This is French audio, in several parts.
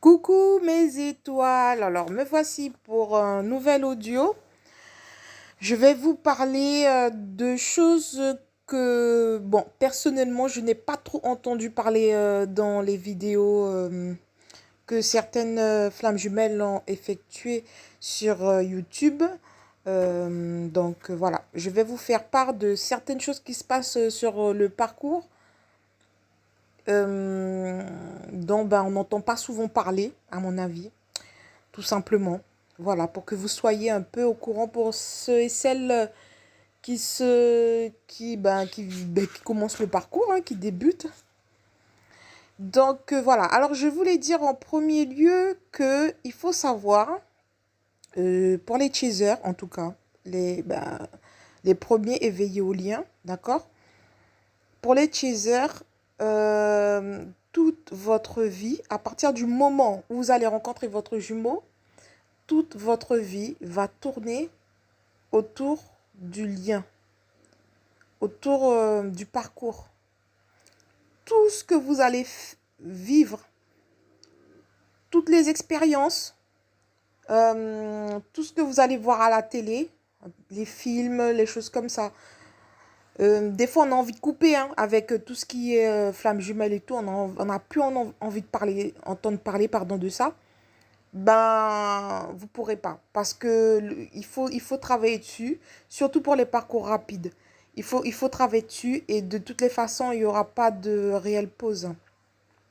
Coucou mes étoiles, alors me voici pour un nouvel audio. Je vais vous parler de choses que, bon, personnellement, je n'ai pas trop entendu parler dans les vidéos que certaines flammes jumelles ont effectuées sur YouTube. Donc voilà, je vais vous faire part de certaines choses qui se passent sur le parcours dont on n'entend pas souvent parler, à mon avis, tout simplement. Voilà, pour que vous soyez un peu au courant pour ceux et celles qui commencent le parcours, hein, qui débutent. Donc voilà, alors je voulais dire en premier lieu que il faut savoir, pour les chasers en tout cas, les premiers éveillés au lien, d'accord? Pour les chasers, toute votre vie, à partir du moment où vous allez rencontrer votre jumeau, toute votre vie va tourner autour du lien, autour du parcours. Tout ce que vous allez vivre, toutes les expériences, tout ce que vous allez voir à la télé, les films, les choses comme ça. Des fois, on a envie de couper hein, avec tout ce qui est flamme jumelle et tout. On a plus envie de parler, entendre parler pardon, de ça. Ben, vous pourrez pas. Parce que il faut travailler dessus, surtout pour les parcours rapides. Il faut travailler dessus et de toutes les façons, il n'y aura pas de réelle pause.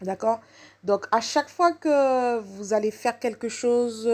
D'accord? Donc, à chaque fois que vous allez faire quelque chose,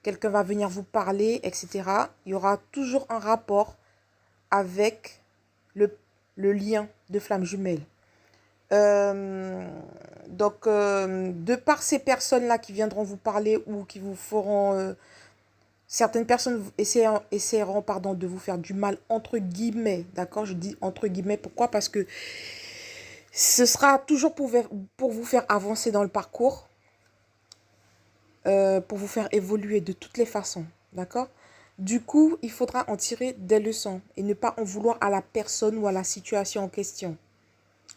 quelqu'un va venir vous parler, etc., il y aura toujours un rapport avec le, le lien de flamme jumelle. Euh, de par ces personnes-là qui viendront vous parler ou qui vous feront... certaines personnes essaieront pardon, de vous faire du mal, entre guillemets, d'accord? Je dis entre guillemets, pourquoi? Parce que ce sera toujours pour vous faire avancer dans le parcours, pour vous faire évoluer de toutes les façons, d'accord? Du coup, il faudra en tirer des leçons et ne pas en vouloir à la personne ou à la situation en question.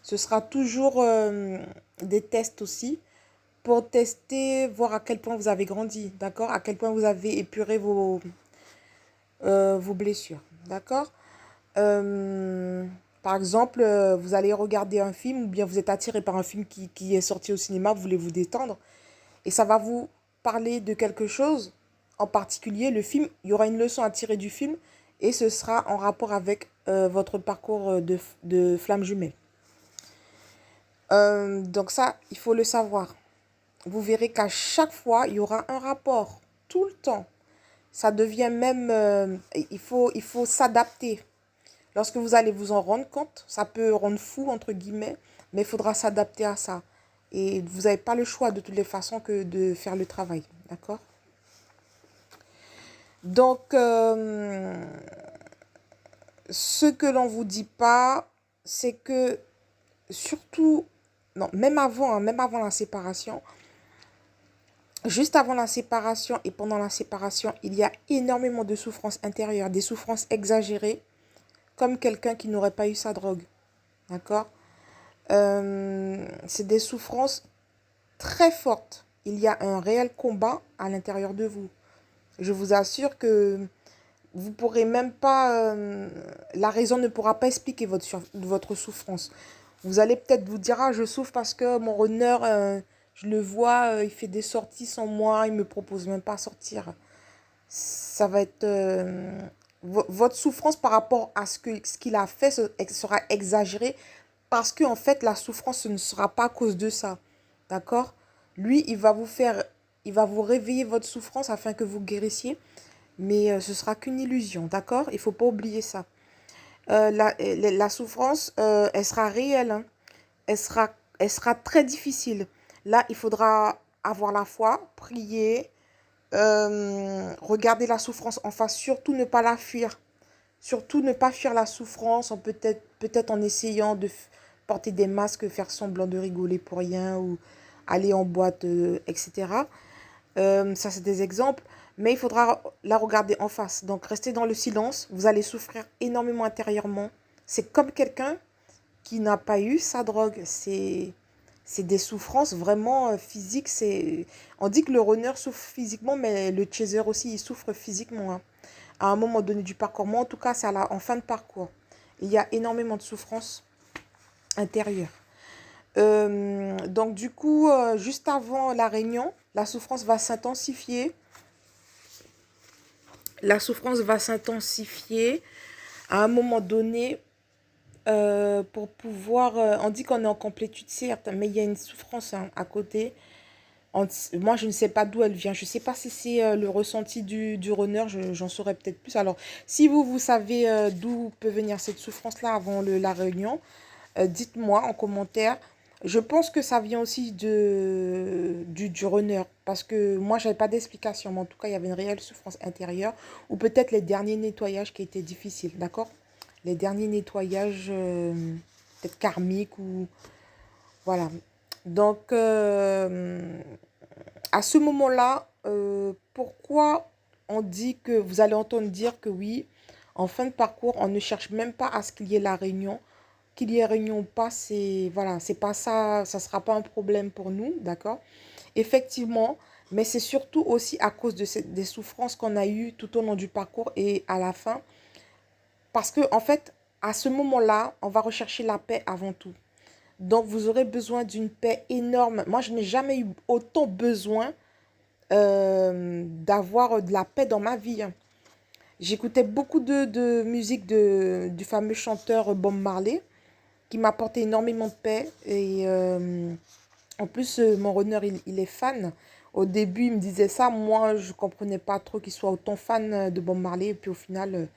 Ce sera toujours des tests aussi pour tester, voir à quel point vous avez grandi, d'accord? À quel point vous avez épuré vos blessures, d'accord? Euh, Par exemple, vous allez regarder un film ou bien vous êtes attiré par un film qui est sorti au cinéma, vous voulez vous détendre et ça va vous parler de quelque chose en particulier. Le film, il y aura une leçon à tirer du film et ce sera en rapport avec votre parcours de flamme jumelle. Donc ça, il faut le savoir. Vous verrez qu'à chaque fois, il y aura un rapport, tout le temps. Ça devient même, il faut s'adapter. Lorsque vous allez vous en rendre compte, ça peut rendre fou, entre guillemets, mais il faudra s'adapter à ça. Et vous n'avez pas le choix de toutes les façons que de faire le travail, d'accord? Donc, ce que l'on ne vous dit pas, c'est que surtout, non, même avant la séparation, juste avant la séparation et pendant la séparation, il y a énormément de souffrances intérieures, des souffrances exagérées, comme quelqu'un qui n'aurait pas eu sa drogue. D'accord? C'est des souffrances très fortes. Il y a un réel combat à l'intérieur de vous. Je vous assure que vous pourrez même pas... la raison ne pourra pas expliquer votre souffrance. Vous allez peut-être vous dire, ah, je souffre parce que mon runner, je le vois, il fait des sorties sans moi, il me propose même pas sortir. Ça va être... votre souffrance par rapport à ce qu'il a fait sera exagérée parce que en fait, la souffrance, ce ne sera pas à cause de ça. D'accord? Lui, il va vous réveiller votre souffrance afin que vous guérissiez, mais ce sera qu'une illusion. D'accord? Il ne faut pas oublier ça. La souffrance, elle sera réelle, hein. Elle sera très difficile. Là, il faudra avoir la foi, prier, regarder la souffrance en face, surtout ne pas la fuir. Surtout ne pas fuir la souffrance, peut-être en essayant de porter des masques, faire semblant de rigoler pour rien ou aller en boîte, etc. Ça, c'est des exemples. Mais il faudra la regarder en face. Donc, restez dans le silence. Vous allez souffrir énormément intérieurement. C'est comme quelqu'un qui n'a pas eu sa drogue. C'est des souffrances vraiment physiques. On dit que le runner souffre physiquement, mais le chaser aussi, il souffre physiquement, hein. À un moment donné du parcours. Moi, en tout cas, c'est en fin de parcours. Il y a énormément de souffrance intérieure. Donc, du coup, juste avant la réunion, la souffrance va s'intensifier. La souffrance va s'intensifier à un moment donné pour pouvoir... on dit qu'on est en complétude, certes, mais il y a une souffrance, hein, à côté. Moi, je ne sais pas d'où elle vient. Je ne sais pas si c'est le ressenti du runner. J'en saurais peut-être plus. Alors, si vous savez d'où peut venir cette souffrance-là avant la réunion, dites-moi en commentaire. Je pense que ça vient aussi du runner. Parce que moi, je n'avais pas d'explication. Mais en tout cas, il y avait une réelle souffrance intérieure. Ou peut-être les derniers nettoyages qui étaient difficiles. D'accord? Les derniers nettoyages peut-être karmiques ou... Voilà. Donc, à ce moment-là, pourquoi on dit que vous allez entendre dire que oui, en fin de parcours, on ne cherche même pas à ce qu'il y ait la réunion. Qu'il y ait réunion ou pas, c'est voilà, c'est pas ça, ça sera pas un problème pour nous, d'accord? Effectivement, mais c'est surtout aussi à cause des souffrances qu'on a eues tout au long du parcours et à la fin. Parce que, en fait, à ce moment-là, on va rechercher la paix avant tout. Donc, vous aurez besoin d'une paix énorme. Moi, je n'ai jamais eu autant besoin d'avoir de la paix dans ma vie, hein. J'écoutais beaucoup de musique du fameux chanteur Bob Marley, qui m'apportait énormément de paix. Et en plus, mon runner, il est fan. Au début, il me disait ça. Moi, je ne comprenais pas trop qu'il soit autant fan de Bob Marley. Et puis au final,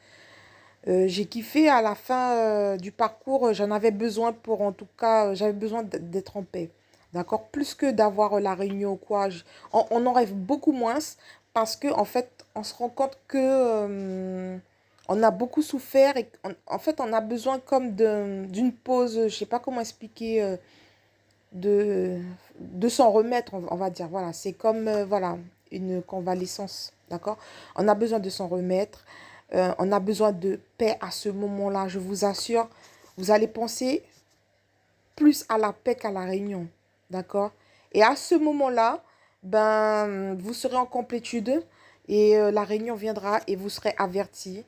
j'ai kiffé. À la fin du parcours, j'en avais besoin pour, en tout cas, j'avais besoin d'être en paix. D'accord? Plus que d'avoir la réunion ou quoi. On en rêve beaucoup moins parce que, en fait, on se rend compte que on a beaucoup souffert et en fait, on a besoin comme d'une pause. Je sais pas comment expliquer. De, de s'en remettre, on va dire. Voilà, c'est comme, voilà, une convalescence. D'accord? On a besoin de s'en remettre. On a besoin de paix à ce moment-là. Je vous assure, vous allez penser plus à la paix qu'à la réunion. D'accord? Et à ce moment-là, ben, vous serez en complétude et la réunion viendra et vous serez averti.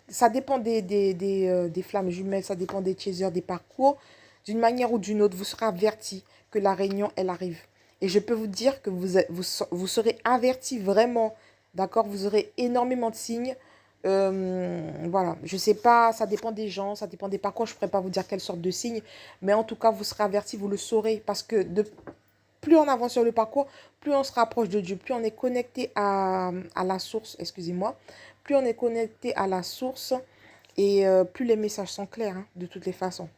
Ça dépend des flammes jumelles, ça dépend des chasers, des parcours. D'une manière ou d'une autre, vous serez averti que la réunion, elle arrive. Et je peux vous dire que vous serez averti vraiment. D'accord? Vous aurez énormément de signes. Voilà, je sais pas, ça dépend des gens, ça dépend des parcours, je ne pourrais pas vous dire quelle sorte de signe, mais en tout cas, vous serez averti, vous le saurez, parce que plus on avance sur le parcours, plus on se rapproche de Dieu, plus on est connecté à la source, excusez-moi, plus on est connecté à la source, et plus les messages sont clairs, hein, de toutes les façons.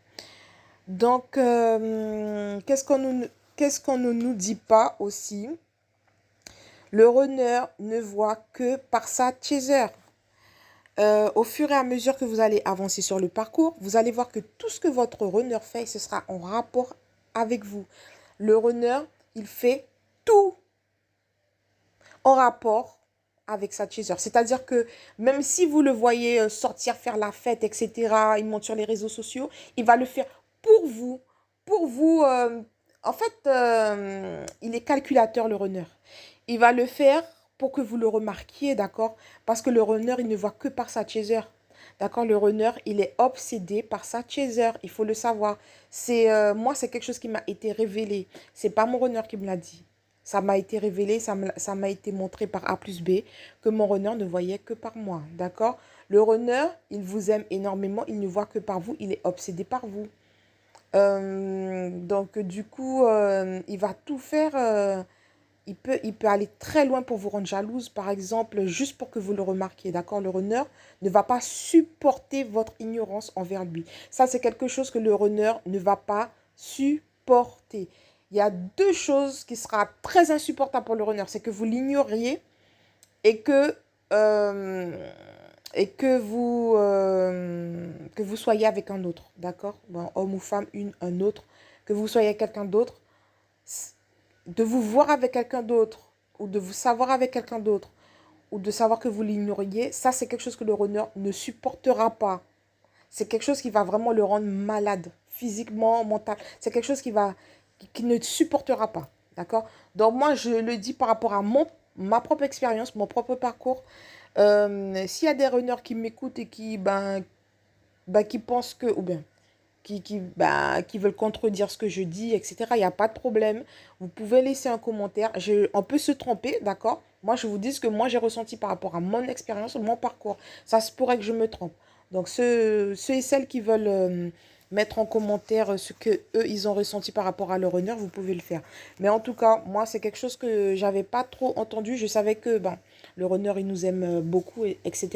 Donc, qu'est-ce qu'on ne nous dit pas aussi? Le runner ne voit que par sa chaser. Au fur et à mesure que vous allez avancer sur le parcours, vous allez voir que tout ce que votre runner fait, ce sera en rapport avec vous. Le runner, il fait tout en rapport avec sa chaser. C'est-à-dire que même si vous le voyez sortir faire la fête, etc., il monte sur les réseaux sociaux, il va le faire pour vous. Pour vous, en fait, il est calculateur, le runner. Il va le faire pour que vous le remarquiez, d'accord? Parce que le runner, il ne voit que par sa chaser. D'accord? Le runner, il est obsédé par sa chaser. Il faut le savoir. Moi, c'est quelque chose qui m'a été révélé. C'est pas mon runner qui me l'a dit. Ça m'a été révélé, ça m'a été montré par A plus B que mon runner ne voyait que par moi. D'accord? Le runner, il vous aime énormément. Il ne voit que par vous. Il est obsédé par vous. Donc, du coup, il va tout faire. Il peut aller très loin pour vous rendre jalouse, par exemple, juste pour que vous le remarquiez, d'accord? Le runner ne va pas supporter votre ignorance envers lui. Ça, c'est quelque chose que le runner ne va pas supporter. Il y a deux choses qui sera très insupportable pour le runner. C'est que vous l'ignoriez et euh, que vous soyez avec un autre, d'accord? Bon, homme ou femme, un autre. Que vous soyez quelqu'un d'autre. De vous voir avec quelqu'un d'autre, ou de vous savoir avec quelqu'un d'autre, ou de savoir que vous l'ignoriez, ça c'est quelque chose que le runner ne supportera pas. C'est quelque chose qui va vraiment le rendre malade, physiquement, mental. C'est quelque chose qui ne supportera pas. D'accord? Donc moi, je le dis par rapport à ma propre expérience, mon propre parcours. S'il y a des runners qui m'écoutent et qui pensent que, ou bien qui veulent contredire ce que je dis, etc., il n'y a pas de problème. Vous pouvez laisser un commentaire. On peut se tromper, d'accord? Moi, je vous dis ce que moi j'ai ressenti par rapport à mon expérience, mon parcours. Ça se pourrait que je me trompe. Donc, ceux et celles qui veulent mettre en commentaire ce que eux ils ont ressenti par rapport à leur honneur, vous pouvez le faire. Mais en tout cas, moi, c'est quelque chose que j'avais pas trop entendu. Je savais que le runner, il nous aime beaucoup, etc.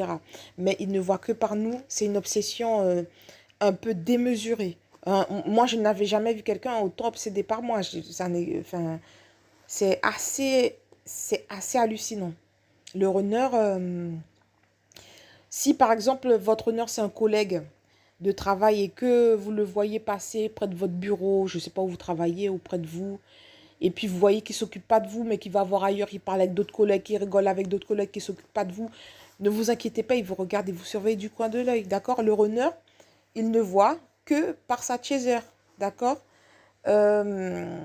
Mais il ne voit que par nous. C'est une obsession un peu démesurée. Moi, je n'avais jamais vu quelqu'un autant obsédé par moi. Enfin, c'est assez hallucinant. Le runner, si par exemple votre runner c'est un collègue de travail et que vous le voyez passer près de votre bureau, je ne sais pas où vous travaillez ou près de vous, et puis vous voyez qu'il ne s'occupe pas de vous, mais qu'il va voir ailleurs, il parle avec d'autres collègues, il rigole avec d'autres collègues qui ne s'occupent pas de vous, ne vous inquiétez pas, il vous regarde et vous surveille du coin de l'œil, d'accord? Le runner, il ne voit que par sa chaser, d'accord? Euh,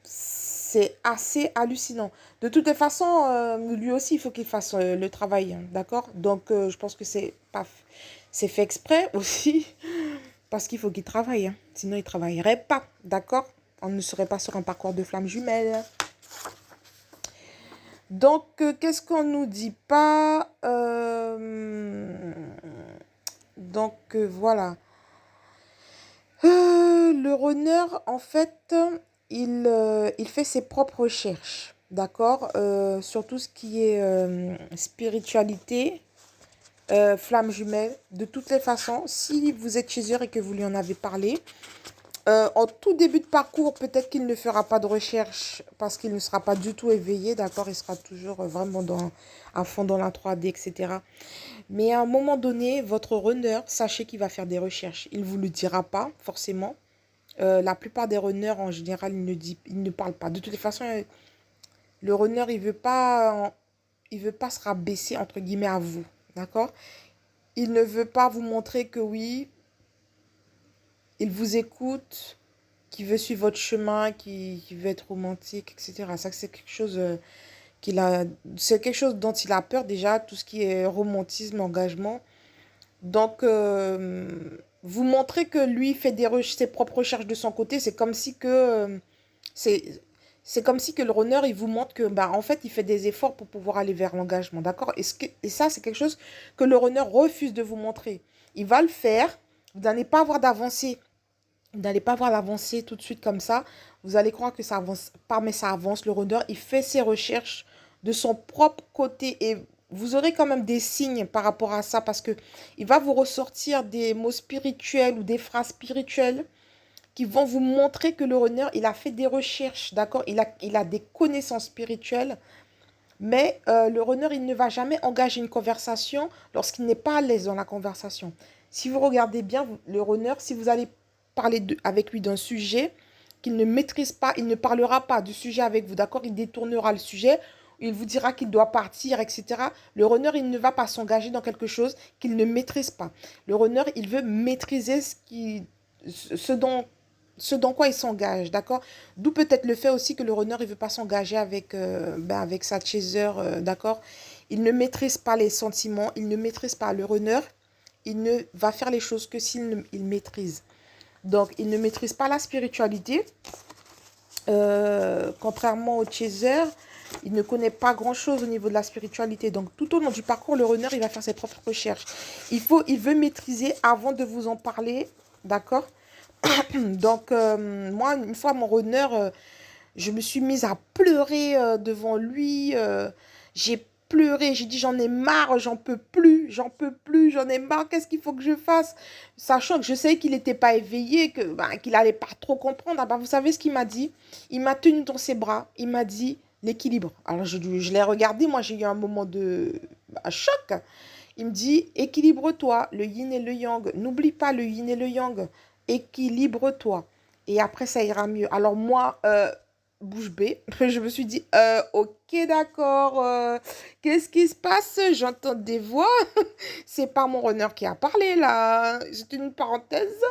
c'est assez hallucinant. De toutes les façons, lui aussi, il faut qu'il fasse le travail, hein, d'accord? Donc, je pense que c'est fait exprès aussi, parce qu'il faut qu'il travaille, hein. Sinon il ne travaillerait pas, d'accord? On ne serait pas sur un parcours de flammes jumelles. Donc, qu'est-ce qu'on nous dit pas? Donc, voilà. Le runner, en fait, il fait ses propres recherches, d'accord? Sur tout ce qui est spiritualité, flamme jumelle. De toutes les façons, si vous êtes chez eux et que vous lui en avez parlé, en tout début de parcours, peut-être qu'il ne fera pas de recherche parce qu'il ne sera pas du tout éveillé, d'accord? Il sera toujours vraiment à fond dans la 3D, etc. Mais à un moment donné, votre runner, sachez qu'il va faire des recherches. Il ne vous le dira pas, forcément. La plupart des runners, en général, ils ne parlent pas. De toutes les façons, le runner, il veut pas se rabaisser, entre guillemets, à vous, d'accord? Il ne veut pas vous montrer que oui, il vous écoute, qui veut suivre votre chemin, qui veut être romantique, etc. Ça, c'est quelque chose c'est quelque chose dont il a peur déjà, tout ce qui est romantisme, engagement. Donc, vous montrez que lui fait ses propres recherches de son côté. C'est c'est comme si que le runner, il vous montre que, en fait, il fait des efforts pour pouvoir aller vers l'engagement, d'accord? Et ça, c'est quelque chose que le runner refuse de vous montrer. Il va le faire, vous n'allez pas avoir d'avancée. Vous n'allez pas voir l'avancée tout de suite comme ça. Vous allez croire que ça avance pas, mais ça avance. Le runner, il fait ses recherches de son propre côté et vous aurez quand même des signes par rapport à ça parce que il va vous ressortir des mots spirituels ou des phrases spirituelles qui vont vous montrer que le runner, il a fait des recherches, d'accord? Il a des connaissances spirituelles, mais le runner, il ne va jamais engager une conversation lorsqu'il n'est pas à l'aise dans la conversation. Si vous regardez bien, le runner, si vous allez parler avec lui d'un sujet qu'il ne maîtrise pas, il ne parlera pas du sujet avec vous, d'accord? Il détournera le sujet, il vous dira qu'il doit partir, etc. Le runner, il ne va pas s'engager dans quelque chose qu'il ne maîtrise pas. Le runner, il veut maîtriser ce dans quoi il s'engage, d'accord? D'où peut-être le fait aussi que le runner, il ne veut pas s'engager avec sa chaser, d'accord? Il ne maîtrise pas les sentiments, il ne maîtrise pas le runner, il ne va faire les choses que il maîtrise. Donc, il ne maîtrise pas la spiritualité, contrairement au chaser, il ne connaît pas grand-chose au niveau de la spiritualité. Donc, tout au long du parcours, le runner, il va faire ses propres recherches. Il veut maîtriser avant de vous en parler, d'accord? Donc, moi, une fois, mon runner, je me suis mise à pleurer devant lui. J'ai pleuré, j'ai dit j'en ai marre, j'en peux plus, j'en ai marre, qu'est-ce qu'il faut que je fasse? Sachant que je savais qu'il n'était pas éveillé, qu'il n'allait pas trop comprendre. Ah vous savez ce qu'il m'a dit? Il m'a tenu dans ses bras, il m'a dit l'équilibre. Alors je l'ai regardé, moi j'ai eu un moment de choc. Il me dit équilibre-toi, le yin et le yang. N'oublie pas le yin et le yang. Équilibre-toi. Et après, ça ira mieux. Alors moi, bouche bée, je me suis dit, ok, d'accord, qu'est-ce qui se passe? J'entends des voix. C'est pas mon runner qui a parlé, là. C'est une parenthèse.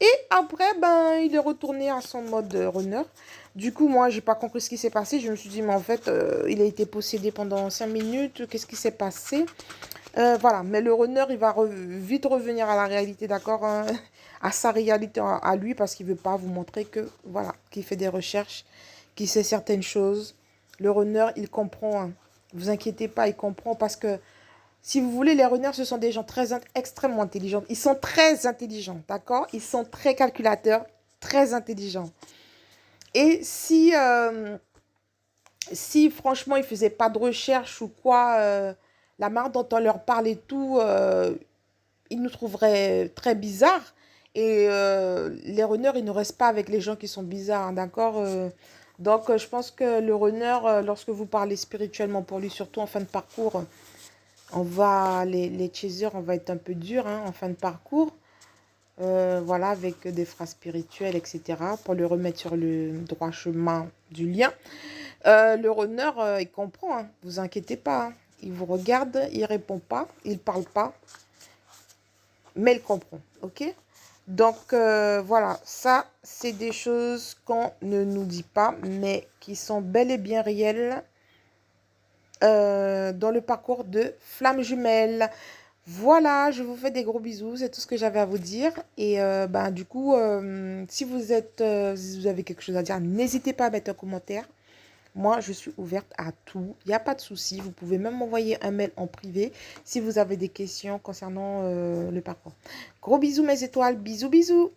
Et après, ben, il est retourné à son mode runner. Du coup, moi, j'ai pas compris ce qui s'est passé. Je me suis dit, mais en fait, il a été possédé pendant 5 minutes. Qu'est-ce qui s'est passé? Voilà, mais le runner, il va vite revenir à la réalité, d'accord, hein, à sa réalité à lui, parce qu'il veut pas vous montrer que, voilà, qu'il fait des recherches, qu'il sait certaines choses. Le runner, il comprend, hein. Vous inquiétez pas, il comprend, parce que, si vous voulez, les runners, ce sont des gens extrêmement intelligents. Ils sont très intelligents, d'accord? Ils sont très calculateurs, très intelligents. Et si franchement, ils faisaient pas de recherche ou quoi, la manière dont on leur parle et tout, ils nous trouveraient très bizarres. Et les runners, ils ne restent pas avec les gens qui sont bizarres, hein, d'accord? Donc, je pense que le runner, lorsque vous parlez spirituellement pour lui, surtout en fin de parcours, les chasers, on va être un peu dur, hein, en fin de parcours. Voilà, avec des phrases spirituelles, etc., pour le remettre sur le droit chemin du lien. Le runner, il comprend, hein, vous inquiétez pas, hein. Il vous regarde, il répond pas, il parle pas, mais il comprend, ok? Donc, voilà, ça, c'est des choses qu'on ne nous dit pas, mais qui sont bel et bien réelles dans le parcours de Flamme Jumelle. Voilà, je vous fais des gros bisous, c'est tout ce que j'avais à vous dire. Et ben, du coup, si vous avez quelque chose à dire, n'hésitez pas à mettre un commentaire. Moi, je suis ouverte à tout. Il n'y a pas de souci. Vous pouvez même m'envoyer un mail en privé si vous avez des questions concernant le parcours. Gros bisous mes étoiles. Bisous, bisous.